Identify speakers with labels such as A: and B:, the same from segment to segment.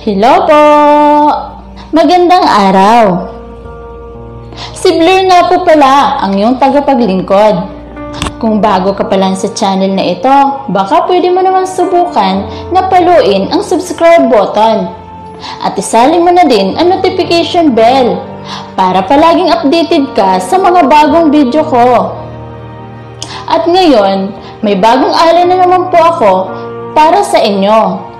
A: Hello po! Magandang araw! Si Blair nga po pala ang iyong tagapaglingkod. Kung bago ka pa lang sa channel na ito, baka pwede mo naman subukan na paluin ang subscribe button. At isalin mo na din ang notification bell para palaging updated ka sa mga bagong video ko. At ngayon, may bagong alay na naman po ako para sa inyo.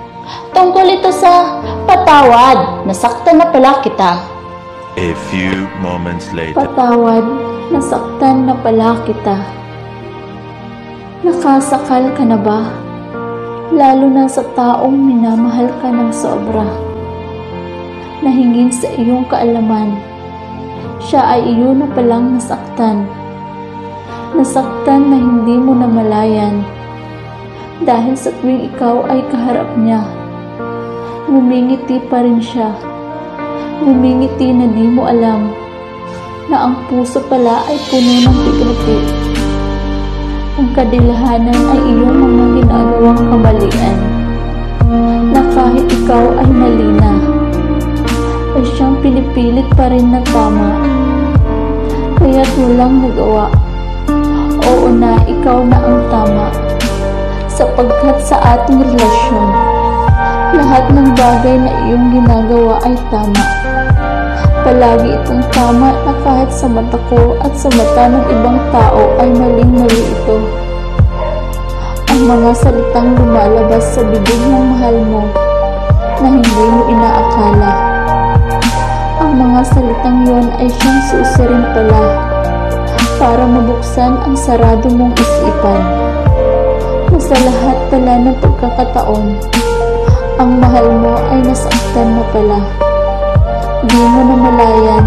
A: Tungkol ito sa patawad, nasaktan na pala kita.
B: A few moments later.
A: Patawad, nasaktan na pala kita. Nakasakal ka na ba? Lalo na sa taong minamahal ka ng sobra. Nahingin sa iyong kaalaman, siya ay iyo na palang nasaktan. Nasaktan na hindi mo namalayan. Dahil sa tuwing ikaw ay kaharap niya, ngumingiti pa rin siya. Ngumingiti na di mo alam na ang puso pala ay puno ng tigriti. Ang kadilahanan ay iyong mga ginagawang kamalian, na kahit ikaw ay mali na, ay siyang pinipilit pa rin na tama. Kaya't walang nagawa. Oo na, ikaw na ang tama. Sapagkat sa ating relasyon, lahat ng bagay na iyong ginagawa ay tama. Palagi itong tama na kahit sa mata ko at sa mata ng ibang tao ay maling-mali ito. Ang mga salitang lumalabas sa bibig ng mahal mo na hindi mo inaakala. Ang mga salitang yon ay siyang susi rin pala para mabuksan ang sarado mong isipan. Sa lahat pala ng pagkakataon, ang mahal mo ay nasaktan na pala. Di mo namalayan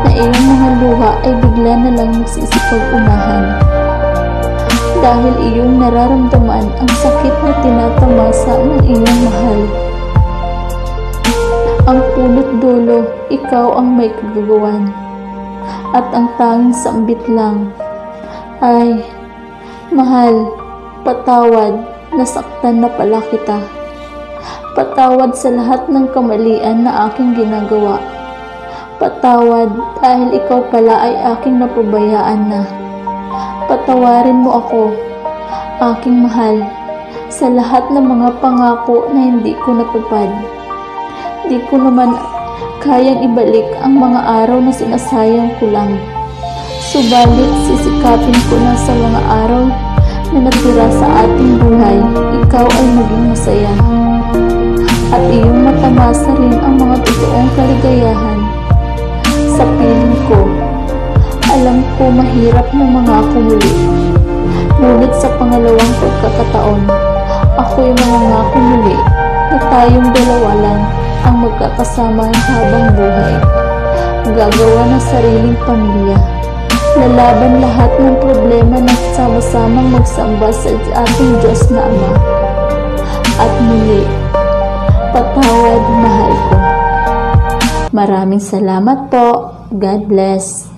A: na iyong mga luha ay bigla na lang magsisipag-unahan. Dahil iyong nararamdaman ang sakit na tinatamasa ng iyong mahal. Ang punot dulo, ikaw ang may kagagawan. At ang tanging sambit lang ay, mahal, patawad, nasaktan na pala kita. Patawad sa lahat ng kamalian na aking ginagawa. Patawad dahil ikaw pala ay aking napabayaan na. Patawarin mo ako, aking mahal, sa lahat ng mga pangako na hindi ko natupad. Di ko naman kayang ibalik ang mga araw na sinasayang ko lang. Subalit sisikapin ko na sa mga araw na natira sa ating buhay, ikaw ay maging masaya. At iyong matamasa rin ang mga totoong kaligayahan. Sa piling ko, alam ko mahirap na mangako muli. Ngunit sa pangalawang pagkakataon, ako'y mangangako muli na tayong dalawa lang ang magkakasama habang buhay. Gagawa ng sariling pamilya. Lalaban lahat ng problema na sama-samang magsamba sa ating Diyos na Ama. At muli, patawad, mahal ko. Maraming salamat po. God bless.